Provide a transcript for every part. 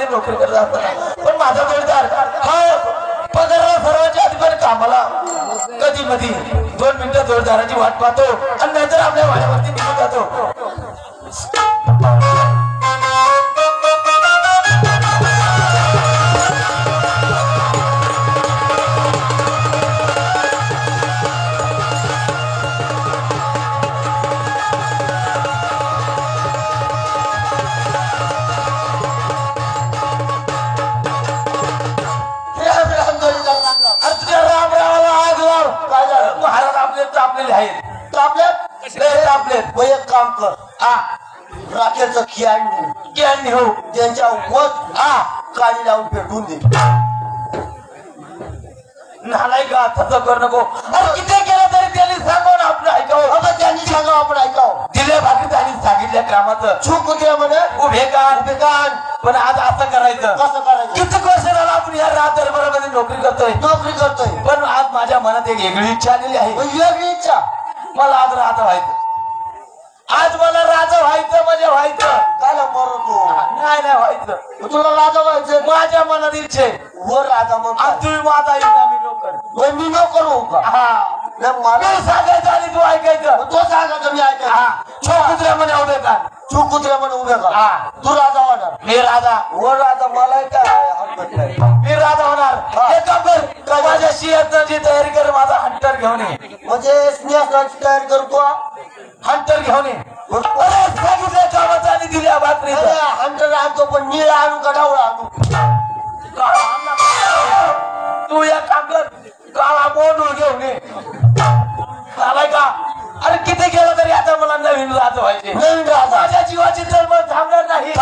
मध्ये नोकरी करत असताना पण माझा जोडीदार हा पगाराला सर्वांच्या आधी पण कामाला कधी मधी 2 मिनिटं जोडदाराची वाट पाहतो आणि नंतर आपल्या वाड्यावरती निघून जातो. एक काम कर राखेचं खियाणी हो त्यांच्या वत काळी लावून पेटून दे. नालाय का तसं कर नको. अरे किती केलं तरी त्यांनी सांगावं ना आपलं ऐकावं. आता त्यांनी सांगावं आपण ऐकावं. दिल्या बाकी त्यांनी सांगितल्या कामाचं चूक होते म्हणे उभे कान पण आज असं करायचं. कसं करायचं? किती वर्ष झालं आपण या रात दरबारामध्ये नोकरी करतोय पण आज माझ्या मनात एक वेगळी इच्छा आलेली आहे. वेगळी इच्छा मला आज राजा व्हायचं. आज मला राजा व्हायचं म्हणजे व्हायचं. काय मरो तू नाही व्हायचं. तुला राजा व्हायचं माझ्या मनात इच्छे वर राजा म्हणून तुम्ही माझा मी नोकर मी नको करू का? हा मला सांगायचं आणि तू ऐकायचं. तो सांगायचं मी ऐकायचं. चोक कुत्र्या म्हणे उभे का चूक कुत्र्या म्हणे उभे का? तू राजा होणार. मी राजा वर राजा मला काय मी राजा होणार. एक काम कर माझ्या सिंहासनाची तयारी कर. माझा हंटर घेऊन ये. म्हणजे सिंहासनाची तयारी करतो हंटर घेऊन ये. सांगितलं कामाचं आणि दिल्या बातमी हंटर आणतो पण निळा आणू का डावळा आणू? तू या काम कर काळा बोंडूळ घेऊन ये. झालाय का? अरे किती केलं तरी आता मला नवीन राजा व्हायचे. नवीन राजा माझ्या जीवाची तळमळ थांबणार नाही.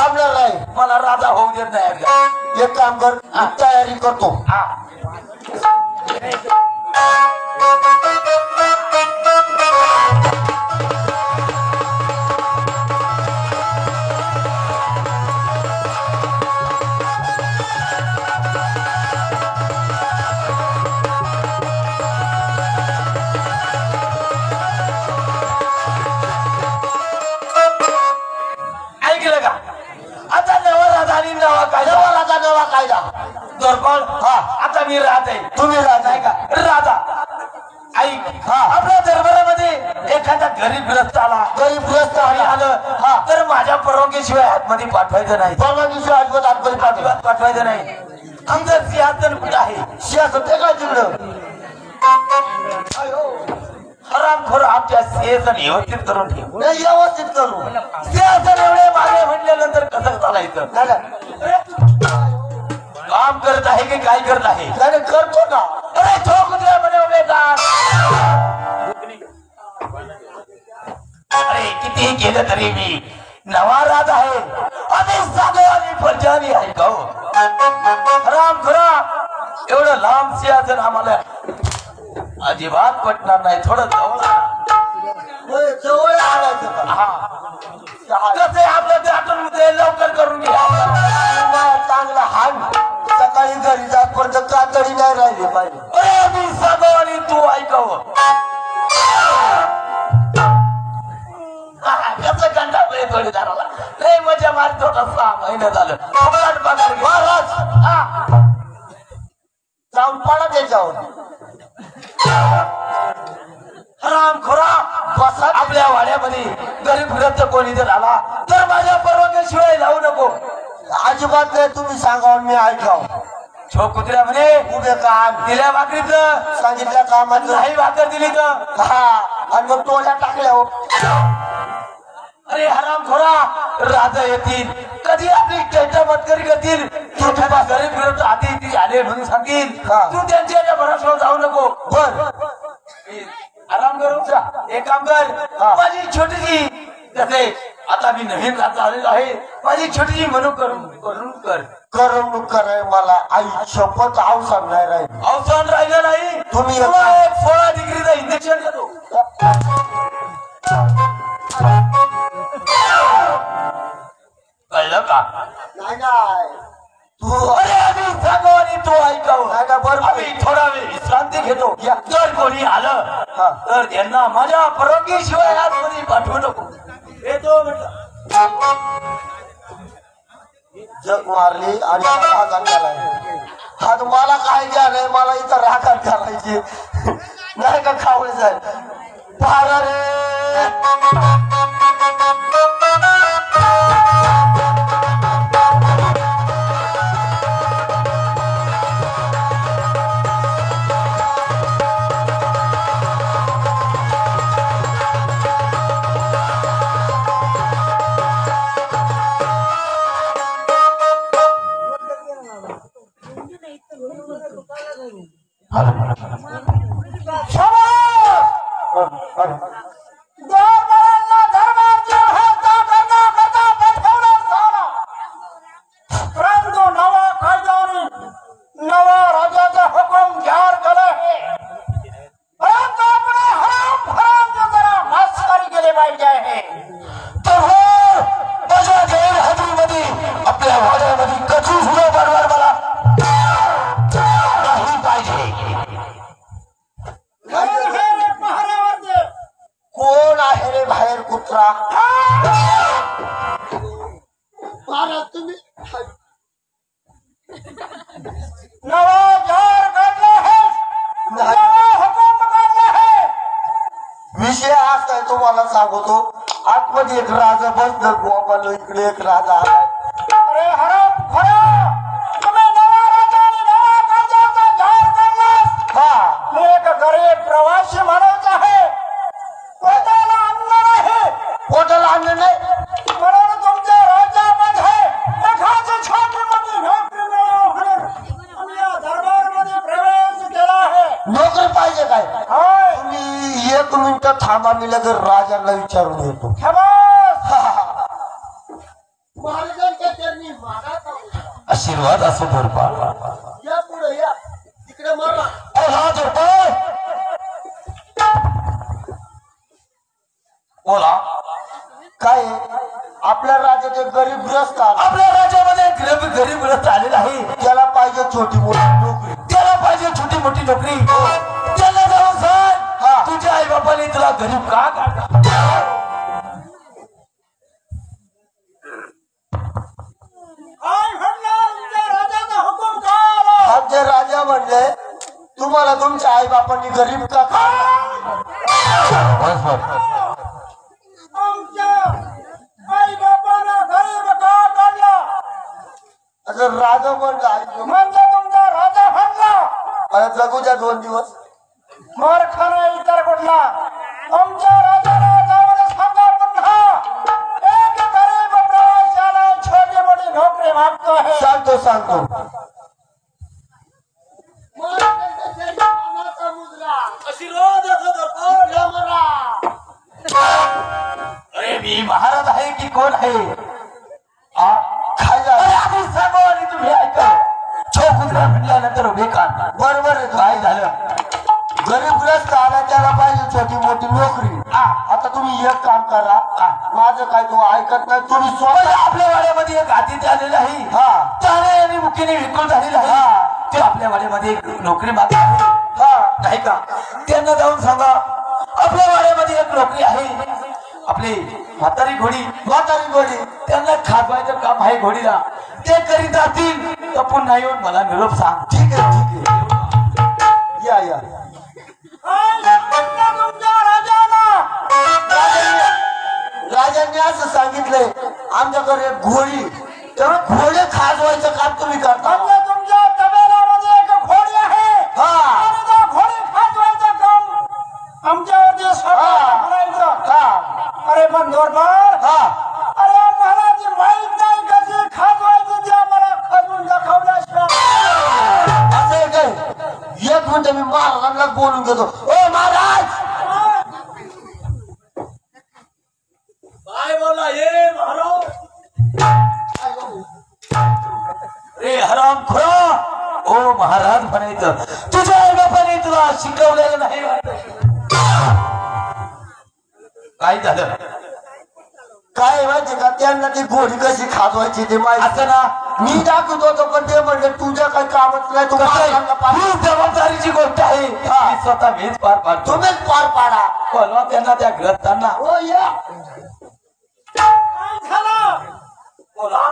मला राजा होऊ देत नाही. एक काम कर तयारी करतो. ऐकलं का? आता नवा राजा आणि नवा कायदा दरबार. आता मी राजा आहे. तुम्ही राजा आहे का? राजा ऐक आपल्या दरबारामध्ये एखादा गरीब ग्रस्त आलं तर माझ्या परवानगीशिवाय आतमध्ये पाठवायचं नाही. परवानगीशिवाय आतमध्ये अजिबात पाठवायचं नाही. आमचं सिंहासन कुठं आहे? सिंहासन ते काय तिकडं हरामखोर आमच्या सिंहासन व्यवस्थित करून ठेव. व्यवस्थित करू. सिंहासन एवढे मागे म्हटल्यानंतर कसं चालायचं? काम करत आहे की काय करत आहे? करतो ना. अरे ठोकल्या म्हणे उभे का? अरे कितीही केलं तरी मी नवा राजा आहे. आणि साधं आणि फरजानी आहे का? हरामखोरा एवढं लांब सिंहासन आम्हाला अजिबात पटणार नाही. थोडं जवळ आणायचं. कसं आपलं ते आठवण लवकर करून घ्या. चांगला हान सकाळी घरी जातपर्यंत कातडी नाही राहिली पाहिजे. अरे मी सांगाव आणि तू ऐकावं. कसं कंटा जोडीदाराला लय मजा मारतो. 6 महिने झालं जाऊन पडा त्याच्यावर. हरामखोरा बसा आपल्या वाड्यामध्ये गरीब ग्रस्त कोणी जर आला तर माझ्या परवानगीशिवाय लावू नको. अजिबात नाही. तुम्ही सांगा मी ऐकाव. छो कुत्र्या म्हणे उभे कान दिल्या भाकरीचं सांगितल्या कामाचं नाही भाकर दिली तर आणि मग टोळ्या टाकल्या. अरे हरामखोरा राजा येतील कधी आपली चैत्य मतकरी करतील. तू गरीब ग्रस्त आधी ती आले म्हणून सांगतील. तू त्यांच्या भरोशावर जाऊ नको. बर आराम करू. एक काम कर माझी छोटीशी जसे आता मी नवीन राजा आलेलो आहे माझी छोटीशी म्हणून करून कर. करमणूक कराय मला आई शपथ अवसान नाही राहील. अवसान राहिलं नाही. तुम्ही 16 डिग्रीचं इंजेक्शन देतो. कळलं का? नाही तू अरे आम्ही सांगू आणि तू ऐकावं. बरोबर आम्ही थोडा वेळ विश्रांती घेतो. जर कोणी आलं तर त्यांना माझ्या परवानगीशिवाय आतमध्ये पाठवू नको. येतो म्हटलं. जग मारली आणि रागात घालायची. आता मला काय घ्यालंय, मला इथं रागात घालायची नाही का खावळे जाईल पारा रे. कोण आहे रे बाहेर कुत्रा? तुम्ही विषय असा आहे तुम्हाला सांगतो. आतमध्ये एक राजा बसलं गोपाल, इकडे एक राजा आलाय. अरे हराम खरा, तुम्ही नवा राजा आणि नवा कायद्याचा जाहीर करलास. हा मी एक गरीब प्रवासी माणूस आहे, पोटाला अन्न नाही, पोटाला अन्न नाही म्हणून तुमच्या राज्यामध्ये एखादी छोटी मोठी नोकरी मिळावी म्हणून आम्ही या दरबारमध्ये प्रवेश केला आहे. नोकरी पाहिजे काय? होय, तुम्ही 1 मिनिट थांबा, मी लगेच राजांना विचारून येतो. खबस. महाराजांच्या चरणी मागा आशीर्वाद असो धोरपा. या पुढे या, तिकडे मारा. बोला. काय आहे? आपल्या राज्यात एक गरीब ग्रस्त आला. आपल्या राज्यामध्ये गरीब ग्रस्त आलेला आहे. त्याला पाहिजे छोटी मोठी नोकरी. त्याला पाहिजे छोटी मोठी नोकरी. त्याला जाऊन सांग, तुझ्या आई बापाने तुला गरीब का काढला? काय म्हणणार तुमच्या राजाचा हुकूम काय आला? आमचे राजा म्हणले, तुम्हाला तुमच्या आई बापांनी गरीब का काढला? आमच्या आई बापाला गरीब का काढला? असं राजा म्हणलं. ऐकलं. म्हणजे तुमचा राजा म्हणला अरे जगू द्या 2 दिवस. मूर्खाने इतर कुठला. आमच्या राजाला जाऊन सांगा पुन्हा, एक गरीब प्रवाशाला छोटी मोठी नोकरी मागतो आहे. सांगतो सांगतो. अरे मी महाराज आहे की कोण आहे? काय झालं? अरे आधी सांगो आणि तुम्ही ऐका. कुत्रा म्हटल्यानंतर उभे काढला. बरोबर आहे. काय झालं? गरीब ग्रस्त आला, त्याला पाहिजे छोटी मोठी नोकरी. आता तुम्ही एक काम करा, माझं काय तो ऐकत नाही. तुम्ही स्वतः आपल्या वाड्यामध्ये एक अतिथी आलेला आहे. हा त्याने आणि मुख्यने विकून झालेला आहे. ते आपल्या वाड्यामध्ये एक नोकरी मागत आहे. नाही का? त्यांना जाऊन सांगा, आपल्या वाड्यामध्ये एक नोकरी आहे. आपली म्हातारी घोडी त्यांना खाजवायचं काम आहे घोडीला. ते करीत असतील तर पुन्हा येऊन मला निरोप सांग. ठीक आहे. या या. काय म्हणलं तुमच्या राजाला? राजांनी असं सांगितलंय, आमच्याकडे एक घोडी, तर घोडे खाजवायचं काम तुम्ही करता. म्हणजे तुमच्या तबेल्यामध्ये एक घोडी आहे आणि त्या घोडी खाजवायचं काम आमच्यावरती सोपं करायचं. अरे पण दोरबार, अरे आम्हाला ती माहित नाही कशी खाजवायची, ती आम्हाला खाजवून दाखवल्याशिवाय. असं आहे काय? 1 मिनिट मी महाराजांना बोलून घेतो. ओ महाराज, काय बोलला ये महाराज? रे हराम खुरा, ओ महाराज म्हणायचं. तुझ्या आई बापाने तुला शिकवलेलं नाही. काय झालं? काय माहिती का, त्यांना ती घोडी कशी खाजवायची ते माहिती. असं ना, मी दाखवत होतो, पण ते म्हणले तुझ्या काही कामच नाही. तू महाराजांना पाठव. ही जबाबदारीची गोष्ट आहे. मी स्वतः मीच पार पाडतो. तुम्हीच पार पाडा. बोलवा त्यांना त्या ग्रस्तांना. हो या. काय झालं? बोला.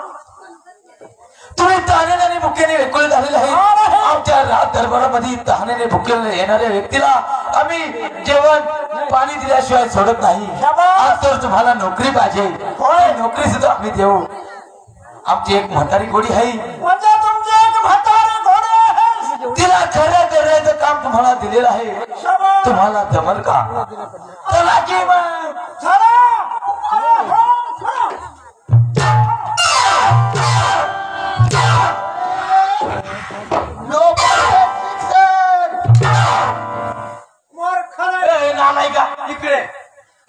तुम्ही तहानेने भुकेने वेकुळे झालेले आहे. आमच्या राज दरबारामध्ये तहानेने भुकेले येणाऱ्या व्यक्तीला आम्ही जेवण पाणी दिल्याशिवाय सोडत नाही. आज तर तुम्हाला नोकरी पाहिजे, नोकरी सुद्धा आम्ही देऊ. आमची एक म्हातारी घोडी आहे, म्हणजे तुमची एक म्हातारी घोडी आहे, तिला खरं करायचं काम तुम्हाला दिलेलं आहे. तुम्हाला जमल का? चला की मग. चला. नालायका इकडे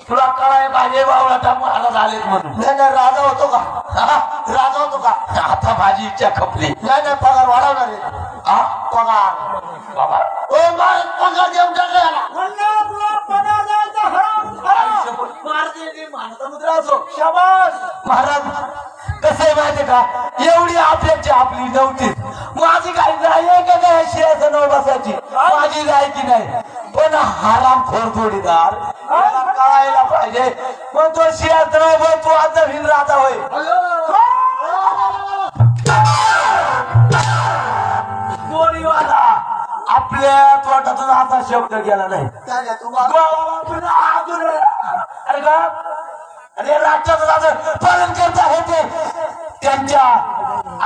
तुला कळाय पाहिजे बावळा टाकून आला झालेत म्हणून. नाही नाही राजा होतो का? राजा होतो का? आता माझी इच्छा खपली. नाही नाही पगार वाढवणार आहे. पगार बाबा पगार देऊन टाकायला म्हणलं तुला पगार द्यायचा हराम. शाबास महाराज. कसं आहे माहितीये का, एवढी आपल्याची आपली नव्हती. माझी काही नाही का नाही शियाचं नाव बसायची, माझी लायकी नाही. पण हरामखोर जोडीदार याला कळायला पाहिजे. मग तो शियाचं नाव बघ, तू आता भिन राहता होय. गोडीवाला आपल्या तोटातून आता शब्द गेला नाही. अरे का अरे राज्याचं राजा पालन करत आहे ते, त्यांच्या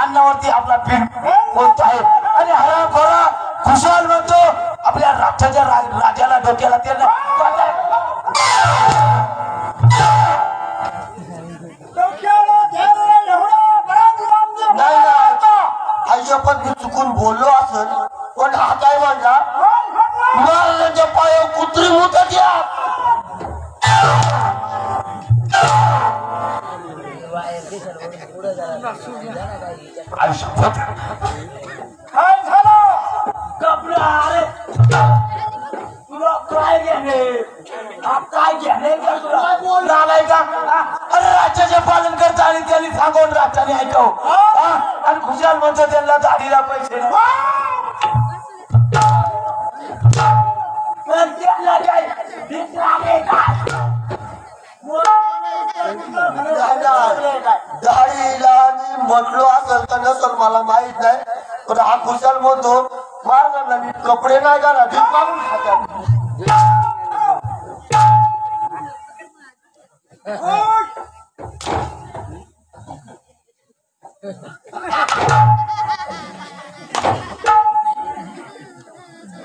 अन्नावरती आपला पीठ बोलतो आहे. आणि हरामखोरा खुशाल म्हणतो आपल्या राज्याच्या राजाला डोक्याला ते पण मी चुकून बोललो असेल, पण हा काय म्हणला महाराजांच्या पायावर कुत्री मुतत या. आयुष्यात काय झालं? कपडा अरे तुला काय घेणे, काय घेणे का तुला? काय बोल आलाय का? अरे राज्याचे पालन करता आणि त्यांनी सांगून राज्याने ऐकाव. आणि खुशाल म्हणतो त्यांना दाढीला पैसे त्यांना काय दाढीला म्हटलो असेल तर नसेल मला माहित नाही, पण हा खुशाल म्हणतो महाराजांना मी कपडे नाही घाला भीक मागून खातात.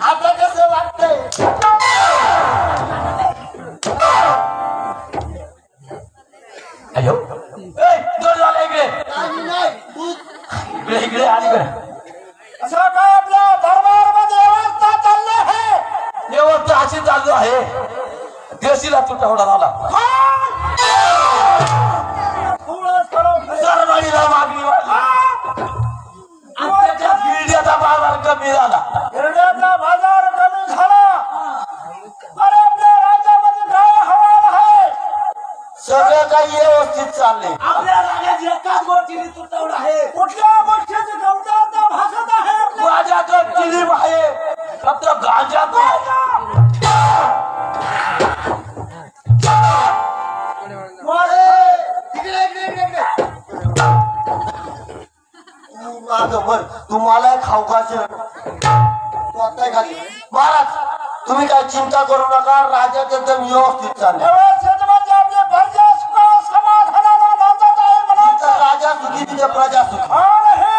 आता कसं वाटतंय? अयो दोन झाला इकडे इकडे इकडे आणि इकडे. असं का आपल्या दरबारमध्ये व्यवस्था चालली आहे? व्यवस्था अशी चालू आहे, देशीला तुटवडा झाला, सरमाईला मागणी वाढली, आमच्या गिरड्याचा बाजार कमी झाला. हिरड्याचा बाजार कमी झाला. अरे आपल्या राज्यामध्ये काय हवाल आहे? सगळं काही व्यवस्थित चाललंय. आपल्या राजाची एकाच गोष्टीने तुटवडा आहे. कुठल्या गोष्टीची कमतरता भासत आहे आपल्या? माझ्याकडे चिलीम आहे, फक्त गांजा तुम्हाला खाऊ खाशील महाराज. तुम्ही काय चिंता करू नका, राज्यात एकदम व्यवस्थित चाललंय. व्यवस्थित म्हणजे आपले प्रजा सुख समाधानाला नांदत आहे म्हणा. जिथं राजा सुखी तिथे प्रजा सुखी. आणि हे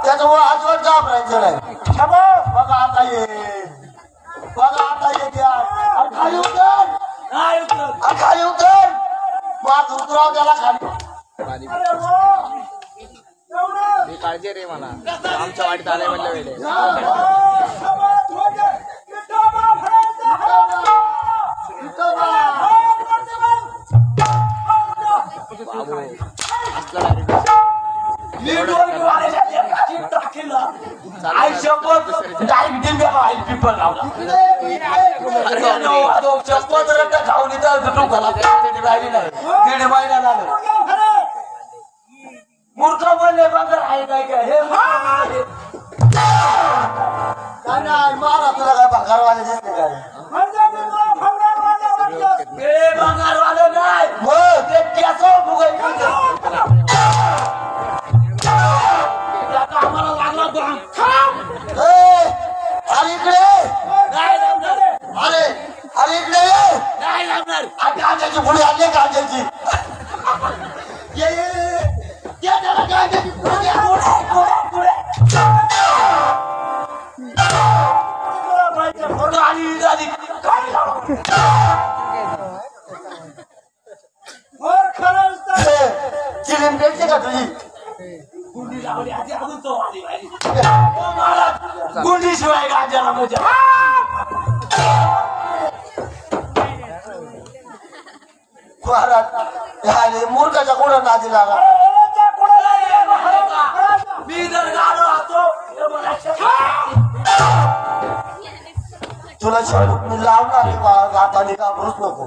त्याच्यामुळे अजिबात घाबरायचं नाही. शाबास. बघा आता ये, बघा आता ये द्या. खाली उतर, खाली उतर. माझ उतराव त्याला खाली. अरे वा. एवढं. काळजी रे मला आमच्या वाडीत आलंय म्हणलं वेळे. शाबास म्हणजे विठोबा भरायचा हवा. विठोबा. मूर्ख म्हणले बंदर आहे काय काय हे काय नाही मारा तुला काय भागारवाले दिसते काय? म्हणजे मी तुला भंगारवाले वाटलं. हे बंगारवाले नाही, मग ते केसव फुगायचं. अरे इकडे अरे अरे इकडे ये गांजाची पुढे आणली गांजाची चिलीम भेटते का तुझी गुंडी शिवाय गांजाला मजा मूर्खाच्या कोणा नादी लागा मी जर गाणं राहतो तुला शेवट मी लावणार गाताने का भरूच नको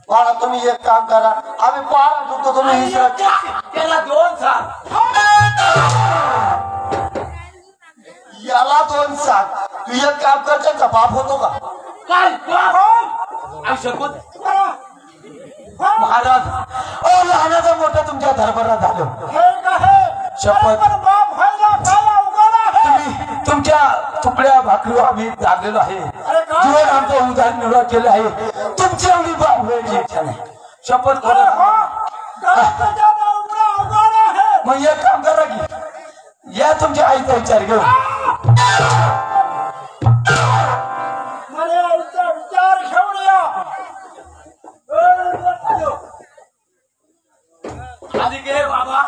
मला तुम्ही एक काम करा आम्ही पारा ठेवतो तुम्ही त्याला 2 सांग याला 2 सांग तू एक काम कर त्यांचा बाप होतो का काय शपथ महाराज लहानाचं मोठं तुमच्या दरबारात झालं शपथ तुम्ही तुमच्या तुकड्या भाकरी आम्ही लागलेलो आहे जीवन आमचं उदाहरण निर्वाह केलं आहे तुमची एवढी बाब व्हायची इच्छा नाही शपथ मग एक काम करा की या तुमच्या आईचा विचार घेऊ आधी गे बाबा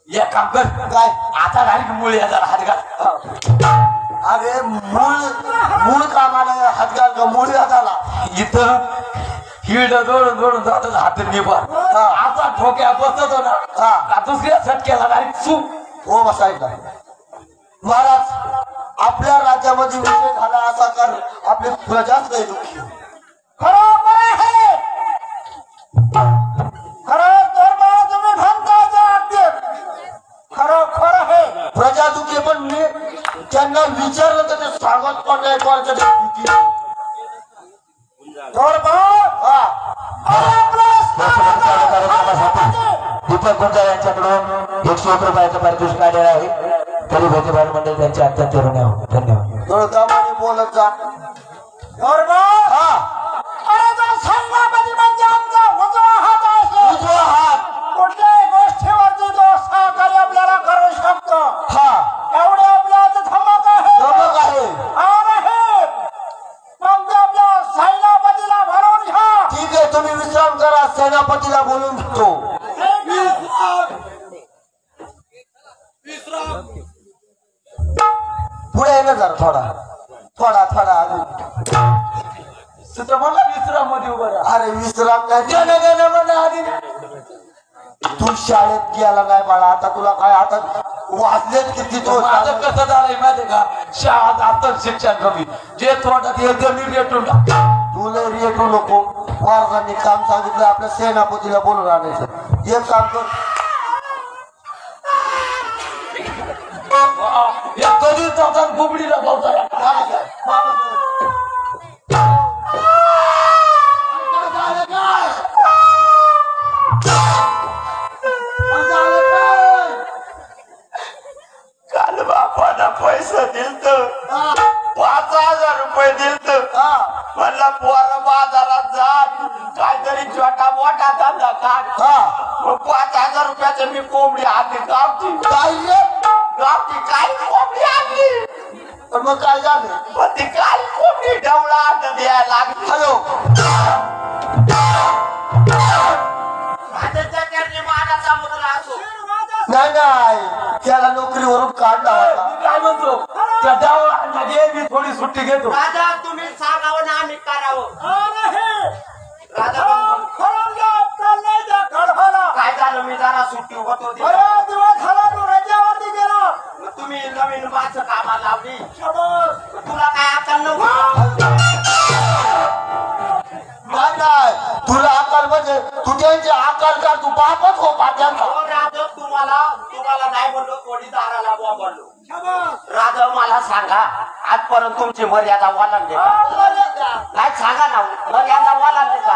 एक काम कर काय आता डायरेक्ट मुळे याचा हात घाल अरे मूळ कामाला हात घाल का मूळ हाताला इथं हिड दोडून जातो हात निभार आता ठोक्या बसतो ना दुसऱ्या सटक्याला डायरेक्ट चूप हो बसायचा महाराज आपल्या राज्यामध्ये विजय झाला असा कर आपली प्रजाच नाही दुःखी खरोखर आहे खरोखर आहे प्रजा दुःखी पण मी त्यांना विचारलं तर ते सांगत पण नाही कोणाच्या दीपक गुंजा यांच्याकडून 101 रुपयाचं पारितोषिक आलेलं आहे तरी भेटीभार मंडळ त्यांचे अत्यंत ऋणी आहोत धन्यवाद थोडं दमाने बोलत जा अरे जर संघामध्ये म्हणजे आमचा उजवा हात आहे उजवा हात कुठल्याही गोष्टीवरती जो सहकार्य आपल्याला करू शकतो एवढे आपल्या धमक आहे धमक आहे मग ते आपल्या सैनापतीला भरवून घ्या ठीक आहे तुम्ही विश्राम करा सेनापतीला बोलून घेतो पुढे येणं जरा थोडा तिथं मला विश्राम मध्ये उभं राहा अरे विश्राम नाही तू शाळेत गेला नाही बाळा आता तुला काय आता वाजलेत किती तो माझं कसं झालंय माहितीये का शाळात आता शिक्षण कमी जे तोंडात एकदम रेटून तुला रेटू नको महाराजांनी काम सांगितलं आपल्या सेनापतीला बोलून आणायचं एक काम कर कधी जातात बुबडीला बोलताय काल बापाला पैसा दिलत 5,000 रुपये दिलत म्हणला पोरं बाजारात जा काहीतरी छोटा मोठा धंदा काढ 5,000 रुपयाचं मी कोंबडी आणली गावची काय कोंबडी आणली पण मग काय झालं पण ती काय कोंबडी ढवळा आणून द्यायला लागली हॅलो नाही त्याला नोकरीवरून काढला होता काय म्हणतो त्या डावळामध्ये मी थोडी सुट्टी घेतो राजा तुम्ही सांगावं ना आम्ही करावं राजा काय झालं मी जरा सुट्टी होत होती दिवस झाला तू रजेवरती गेला तुम्ही नवीन माझं कामाला लावली तुला काय आता नव्हतं नाही तुला अकाल म्हणजे तू त्यांची अकाल का तू बापच हो पाट्यांचा राजा तुम्हाला नाही म्हणलो कोणी दाराला बोललो राजा मला सांगा आजपर्यंत तुमची मर्यादा ओलांडली का काय सांगा ना मर्यादा ओलांडली का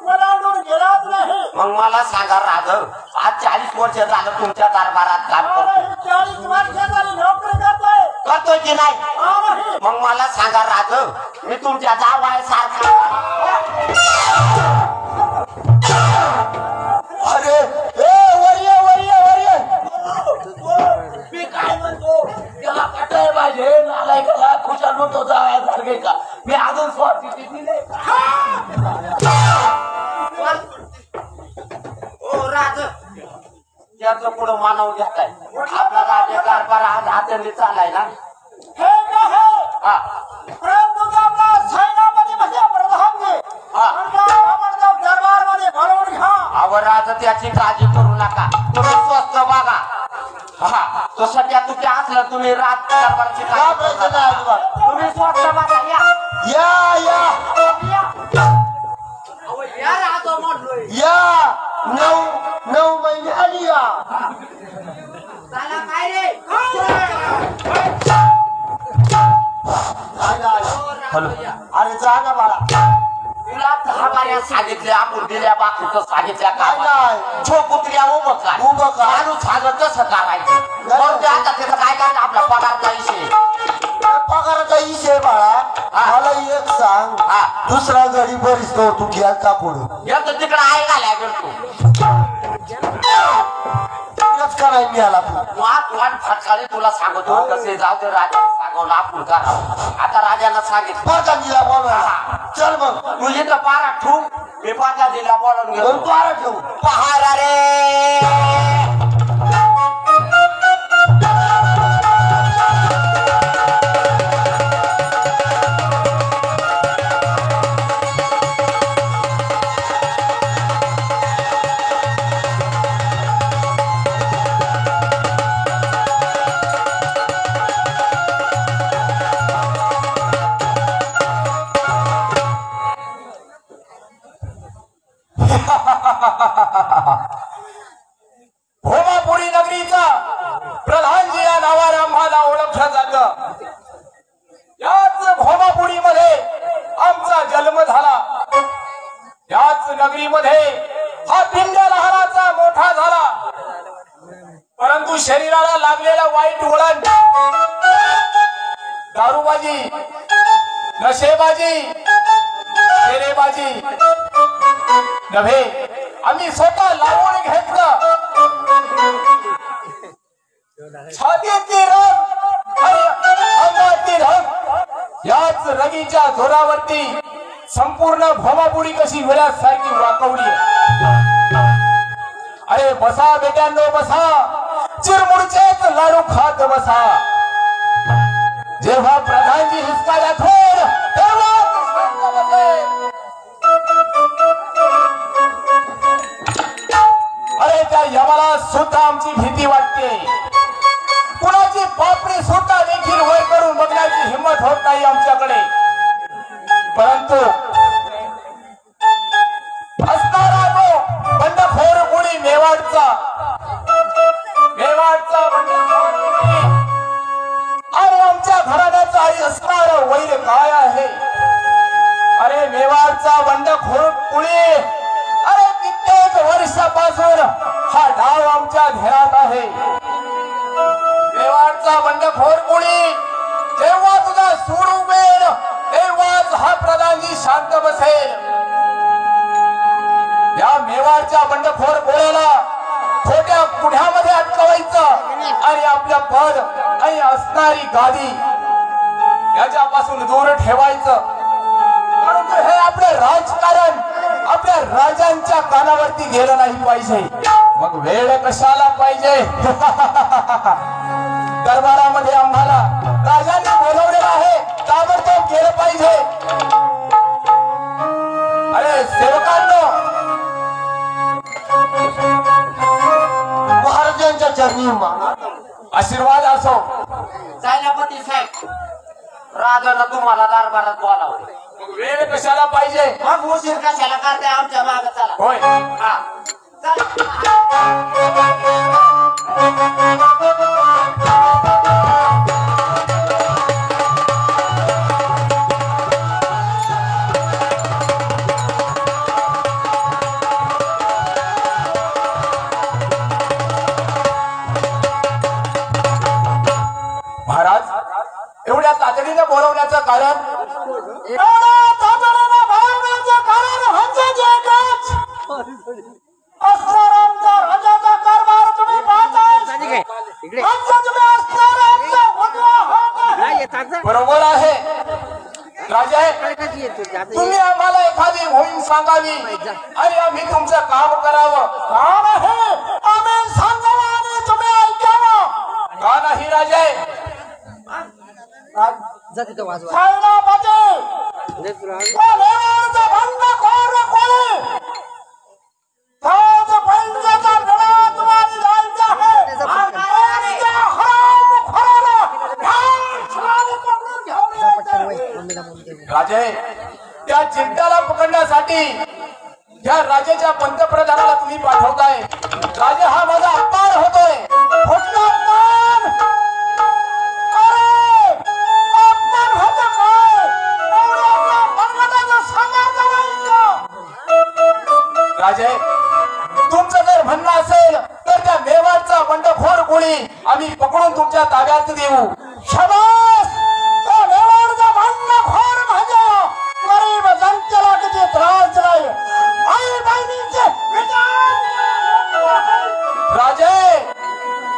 ओलांडून गेलाच नाही. मग मला सांगा राघव, आज 40 वर्ष झालं तुमच्या दरबारात काम अरे करतो. ही 40 वर्षाची नोकरी करतोय. करतोय की नाही? नाही. मग मला सांगा राघव, मी तुमच्या जावयासारखा. अरे वर्य वर्य वर्य मी काय म्हणतो, त्याला कटाय पाहिजे नालायकाला खुशाल म्हणतो जावयासारखे का. मी अजून स्वार्थी किती नाही. ओ राघव, त्याचं पुढं मानव घेताय. आपला राज्य कारभार आज हाताने चालाय ना. हे का हे? हा परंतु ते आपला सैन्यामध्ये म्हणजे प्रधान घे. हा. दरबारमध्ये बोलवून घ्या. आवर राजा त्याची काळजी करू नका. तुम्ही स्वस्त बघा. हा तो सध्या तुमच्या असलं तुम्ही रात दरबाराची काळजी करू नका. तुम्ही स्वस्त बघा. या या या राजा म्हणलोय. या 9 महिन्यानी या. झाला काय रे? हॅलो अरे जा ना बाळा. तुला 10 बाऱ्या सांगितल्या, आपण दिल्या बाकीचं सांगितल्या का? नाही. झोपुतल्या उभं कर. उभं कर. माणूस सांगत कसं करायचं. मग ते आता तिथं काय काय आपला पगारचा विषय. पगाराचा विषय बाळा. मला एक सांग, हा. दुसरा गडी बरीच तो तू घ्या का पुढं एकतर तिकडे आहे घाल्या गेलो. तेच कराय मिळाला तू. वाट फटकाळी तुला सांगतो कसे जाऊ दे. राजा सांगून आपण करा. आता राजाला सांगितलं. पाटाजीला बोलवा. चल मग तू इथं पारा ठेवून मी पाटाजीला बोलावून घेतो. पारा ठेवू. पहारा रे. भोमापुरी नगरीचा प्रधानजी या नावाने आम्हाला ओळखलं जातं. याच भोमापुरीमध्ये आमचा जन्म झाला. याच नगरीमध्ये हा पिंड लहानाचा मोठा झाला. परंतु शरीराला लागलेलं वाईट वळण, दारूबाजी, नशेबाजी, शेरेबाजी नव्हे, आम्ही स्वतः लावून घेतलं. छातीची रग आणि अंगाची रग याच रगीच्या जोरावरती संपूर्ण भोमापुरी कशी विळ्यासारखी वाकवली. अरे बसा बेट्यांनो बसा, चिरमुडचेच लाडू खात बसा. जेव्हा प्रधानजी हिसका दाखवेल तेव्हा शांत बसेल. अरे त्या यमाला सुद्धा आमची भीती वाटते. कुणाची पापणी सुद्धा देखील वर करून बघण्याची हिंमत होत नाही आमच्याकडे. परंतु असणारा तो बंडखोर कोणी मेवाडचा बंडखोर कोणी आणि आमच्या घराण्याचा आई असणारा वैर काय आहे. अरे मेवाडचा बंडखोर कोणी. अरे कित्येक वर्षापासून हा डाव आमच्या ध्यानात आहे. मेवाडचा बंडखोर कोणी जेव्हा तुझा सूड उमेल तेव्हाच हा प्रधानजी शांत बसेल. या मेवाडच्या बंडखोर बोलाला खोट्या पुढ्यामध्ये अटकवायचं आणि आपल्या पद आणि असणारी गादी याच्यापासून दूर ठेवायचं. परंतु हे आपलं राजकारण आपल्या राजांच्या कानावरती गेलं नाही पाहिजे. मग वेळ कशाला पाहिजे. दरबारामध्ये आम्हाला राजांनी बोलवलेलं आहे, ताबडतोब गेलं पाहिजे. अरे सेवकांनो, महाराजांच्या चरणी आशीर्वाद असो. सैन्यपती साहेब, राजानं तुम्हाला दरबारात बोलावले. मग वेळ कशाला पाहिजे. मग उशीर कशाला करते आमच्या मागे. चला. होय. हा चला. तातडीनं बोलवण्याचं कारण एवढ्या तातडीनं बोलवण्याचं कारण म्हणजे एकच. अस्त्रारामचा राजाचा कारभार तुम्ही पाहताय. इकडे म्हणजे तुम्ही अस्त्रारामचा उजवा हात आहे. बरोबर आहे राजा. तुम्ही आम्हाला एखादी मोहीम सांगावी आणि आम्ही तुमचं काम करावं. का नाही आम्ही सांगावं आणि तुम्ही ऐकावं. का नाही राजा? सायनापती लेवाडचा बंडखोर कोणी त्याच पैंजाचा गळा तुम्हाला जायचा आहे. त्या हरामखोराला ह्या छळाने पकडून घेऊन यायचं. राजे, त्या चिंताला पकडण्यासाठी या राज्याच्या पंतप्रधानाला तुम्ही पाठवताय. राजे, हा माझा अपमान होतोय. कुठला अपमान? अरे अपमान होतं काय? एवढ्या बंडखोराचं समर्थन आहे का? राजे, तुमचं जर म्हणणं असेल तर त्या मेवाडचा बंडखोर कोणी आम्ही पकडून तुमच्या ताब्यात देऊ. शाबास. तो लेवाडचा बंडखोर म्हणजे गरीब जनतेला किती त्रास दिलाय. आई बहिणींचे विचार. राजे,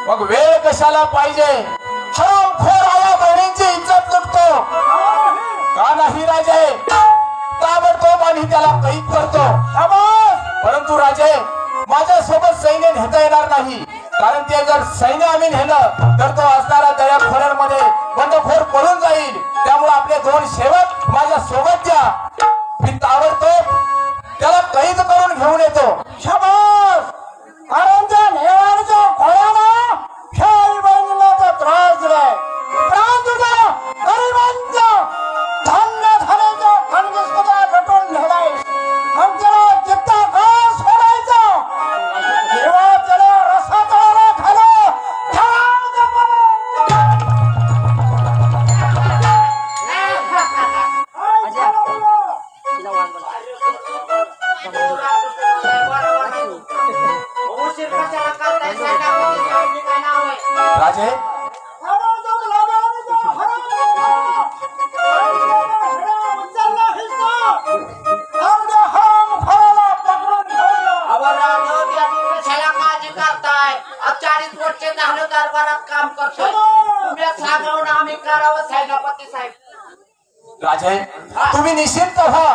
मग वेळ कशाला पाहिजे? हरामखोर आया बहिणींची इज्जत लुटतो का नाही राजे? ताबडतोब आम्ही त्याला कैद करतो. परंतु राजे, माझ्या सोबत सैन्य नेता येणार नाही. कारण ते जर सैन्य आम्ही नेलं तर तो असणारा दयाखोरांमध्ये बंडखोर पडून जाईल. त्यामुळे आपले 2 सेवक माझ्या सोबत द्या. मी ताबडतोब त्याला कैद करून घेऊन येतो. शाबास. कारण त्या नेवाडच्या खोळ्यानं ह्या आई बहिणीला तर त्रास दिलाय. त्रास दिला गरिबांचा धान्य धान्याचा खणगी सुद्धा लटून नेलाय. मग त्याला जिद्दा का सोडायचं? जेव्हा त्याला रसातळाला खालं राजे, काम करतोय तुम्ही सांगून आम्ही करावं सैनापती साहेब. राजे, तुम्ही निश्चिंत व्हा.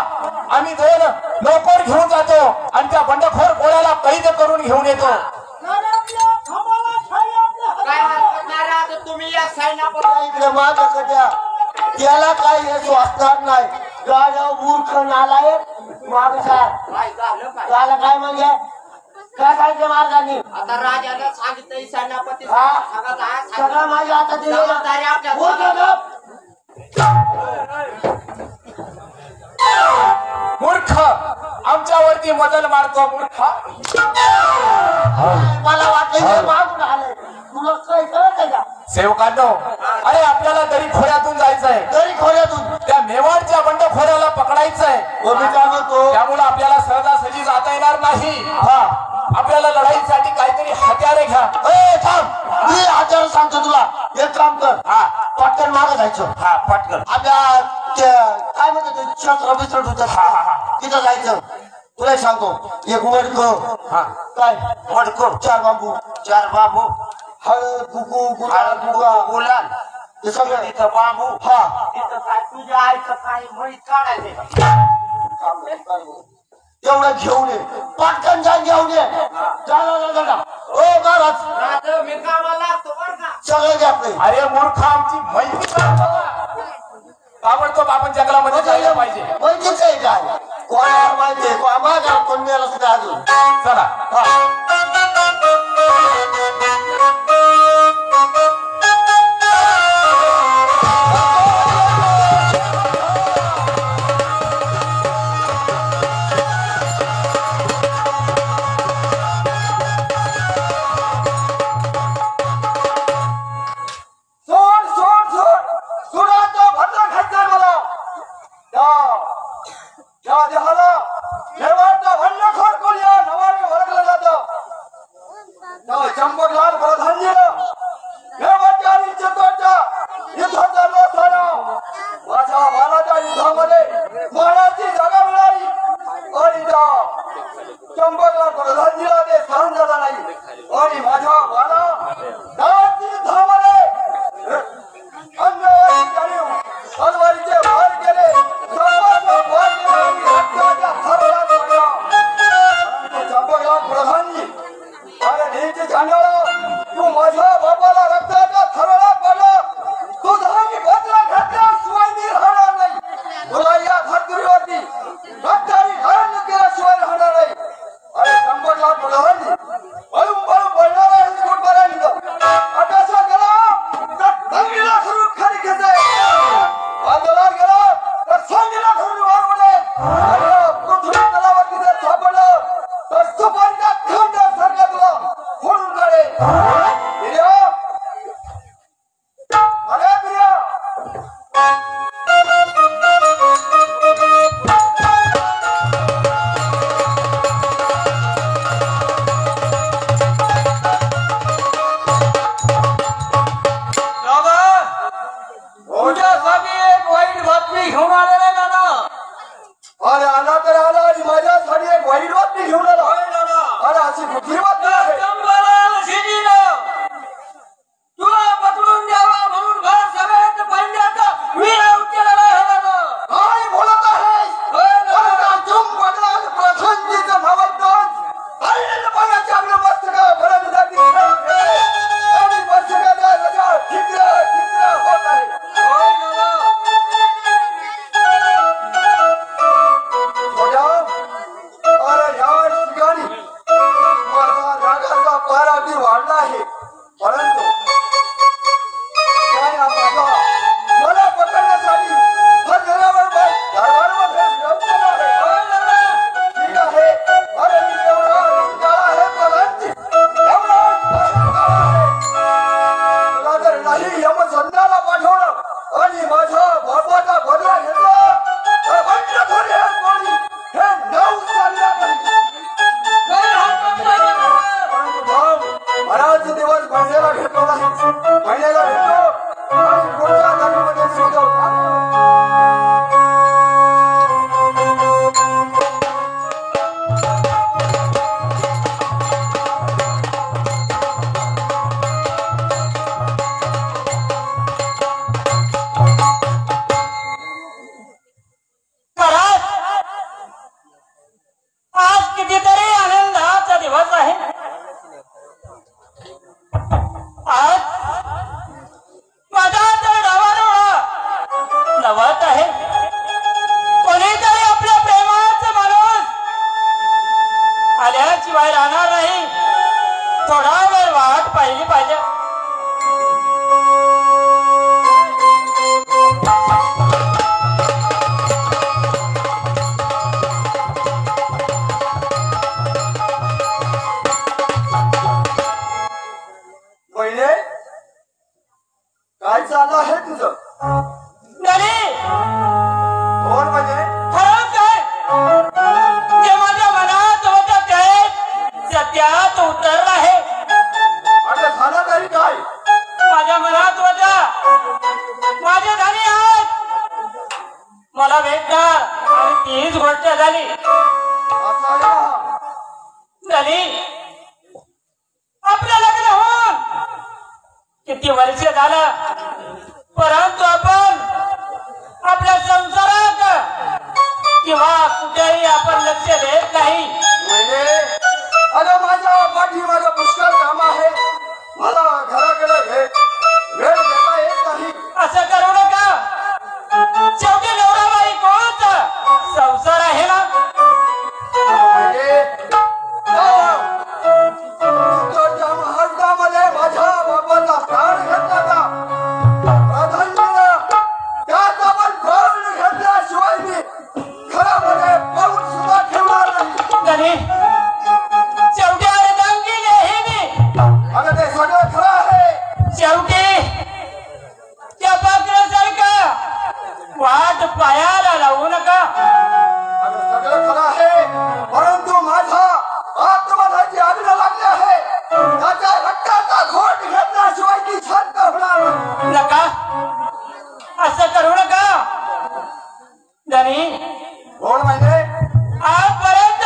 आम्ही 2 नोकर घेऊन जातो आणि त्या बंडखोर गोळ्याला कैद करून घेऊन येतो. काय हरकत नाही राहत. तुम्ही या सैनापती इकडे माझ्याकडे त्याला काही हे वाचणार नाही. गाड्या मूर्ख नालाय माणसा काय झालं काय? त्याला काय म्हणजे काय सांगितलं मार्गाने? आता राजाला सांगितलं सेनापती हा. सांगत सगळं माझ्या हातात दिलेलं. जबाबदारी आपल्या मूर्ख गप. मूर्ख, आमच्यावरती मजल मारतो मूर्ख. मला वाटलं हे मागून आलंय. तुला काय कळत का? सेवकांनो, अरे आपल्याला दरी खोऱ्यातून जायचंय. तरी खोऱ्यातून त्या मेवाडच्या बंडखोराला पकडायचंय. मी काय म्हणतो त्यामुळे आपल्याला सहजासहजी जाता येणार नाही. आपल्याला लढाईसाठी काहीतरी हत्यारे घ्या. ए थांब, मी आचार सांगतो तुला. एक काम कर, हा पटकन मागं जायचं. हा पटकन. आपल्या ते काय म्हणतात ते शस्त्र बिस्त्र ठेवतात तिथं जायचं. तुला सांगतो एक मडक हा काय मडको 4 बांबू 4 बांबू हळद कुकू हळद, गुलाल हे सगळं इथं बांबू. हा तिथं काय तुझ्या आईचं काय म्हैस काढायचे तेवढं घेऊन ये. पटकन जा घेऊन ये. जा ओ महाराज राज मी कामाला लागतो बरं का. सगळं घ्या आपले. अरे मूर्ख, आमची माहिती ताबडतोब आपण जंगलामध्ये जायला पाहिजे. माहितीच आहे काय कोणाला माहितीये माझ्या कोण मेला सुद्धा अजून. चला. या देहाला मेवाडचा बंडखोर कोण या नावाने ओळखलं जातं. महिन्याला भेटतो आणि पुढच्या जागेमध्ये शिकवतो. आज कितीतरी आनंदाचा दिवस आहे. आज माझा तर डावाडोळा नवत आहे. कोणीतरी आपल्या प्रेमाचा माणूस आल्याशिवाय राहणार नाही. थोडा वेळ वाट पाहिली पाहिजे. पहिले काय चाललं आहे तुझं? नाही कोण म्हणजे? खरं काय जे माझ्या मनात होतं ते सत्यात उतरलं आहे. अरे झालं तरी काय? माझ्या मनात होतं माझे झाली आज मला भेटणार आणि तीच गोष्ट झाली. असं आहे ना? झाली. आपलं लग्न होऊन किती वर्ष झालं, परंतु आपण आपल्या संसारात किंवा कुठेही आपण लक्ष देत नाही. म्हणजे अगं माझ्या पाठीमागं पुष्कळ काम आहे. मला घराकडे वेळ देता येत नाही. असं करू नका. शेवटी नवरा बायकोच संसार आहे ना. म्हणजे उत्तरच्या महाराष्ट्रामध्ये माझ्या बाबाचा प्राण घेतला का? प्राधान्यानं त्यात आपण प्राण घेतल्याशिवाय मी घरामध्ये पाऊल सुद्धा ठेवणार नाही. तरी शेवटी अर्धांगी नेहमी अगं ते सगळं खरं आहे. शेवटी त्या पात्रासारखं वाट पायाला लावू नका. अगं सगळं खरं आहे, परंतु माझा आत्मधाची आग्रह लागली आहे. त्याच्या रक्ताचा घोट घेतल्याशिवाय ती शांत होणार नाही. नका. असं करू नका. धनी कोण म्हणजे? आजपर्यंत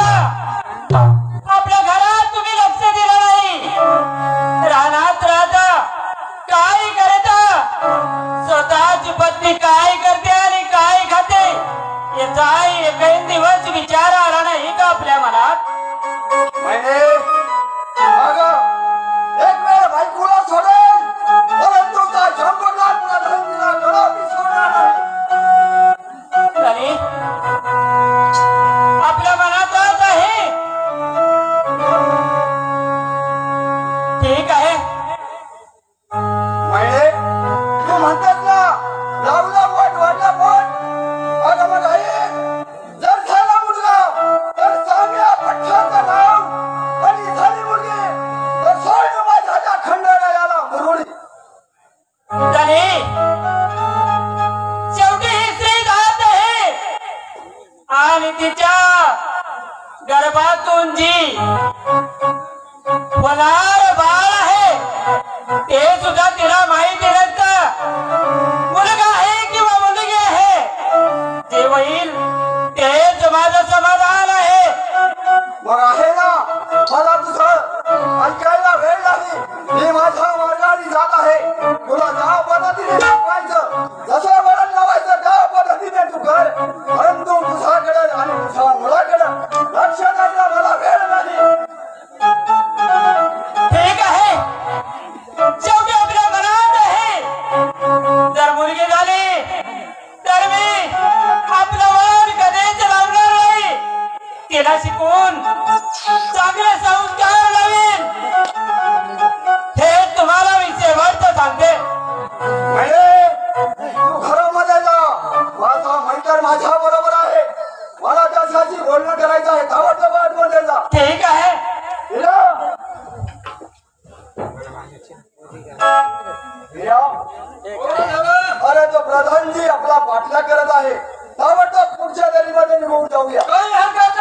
आपल्या घरात तुम्ही लक्ष दिलं नाही. रानात राहता काय करता, स्वतःची पत्नी काय करते आणि काय खाते याचा एकही दिवस विचार आला नाही का आपल्या मनात? म्हणजे अगं एक वेळ बायकोला सोडेल, परंतु त्या जंबूला प्रधानजीला कदापि सोडणार नाही. आणि आपल्या मनातच आहे. ठीक आहे. म्हणजे तू म्हणतेस ना लावला पोट वाटला पोट. अगं मग आई जर झाला मुलगा तर चांगल्या पठ्ठाचं नाव आणि झाली मुलगी तर सोड माझ्या खंडाळ्याला मुरळी. आणि शेवटी ही स्त्री जात आहे आणि तिच्या गर्भातून जी होणार बाळ आहे ते सुद्धा तिला माहिती नसतं. मुलगा आहे किंवा मुलगी आहे, जे होईल तेच माझं समाधान आहे. मग आहे ना मला तुझं ऐकायला वेळ नाही. मी माझ्या मार्गाने जात आहे. तुला ज्या पद्धतीने शिकवायचं, जसं वळण लावायचं त्या पद्धतीने तू कर. परंतु तुझ्याकडे आणि तुझ्या मुलाकडे लक्ष द्यायला मला वेळ नाही. ठीक आहे. शेवटी आपल्या मनात आहे. जर मुलगी झाली तर मी आपलं वळण कधीच लावणार नाही. तिला शिकवून चांगले संस्कार लावीन. हे तुम्हाला मी शेवटचं सांगते. म्हणजे तू घरामध्ये जा. माझा मैत्र माझ्या बरोबर आहे. मला त्याच्याशी बोलणं करायचं आहे. ताबडतोब मध्ये जा. ठीक आहे. अरे तो प्रधानजी आपला पाठला करत आहे. ताबडतोब पुढच्या गलीमध्ये निघून जाऊया. काही हरकत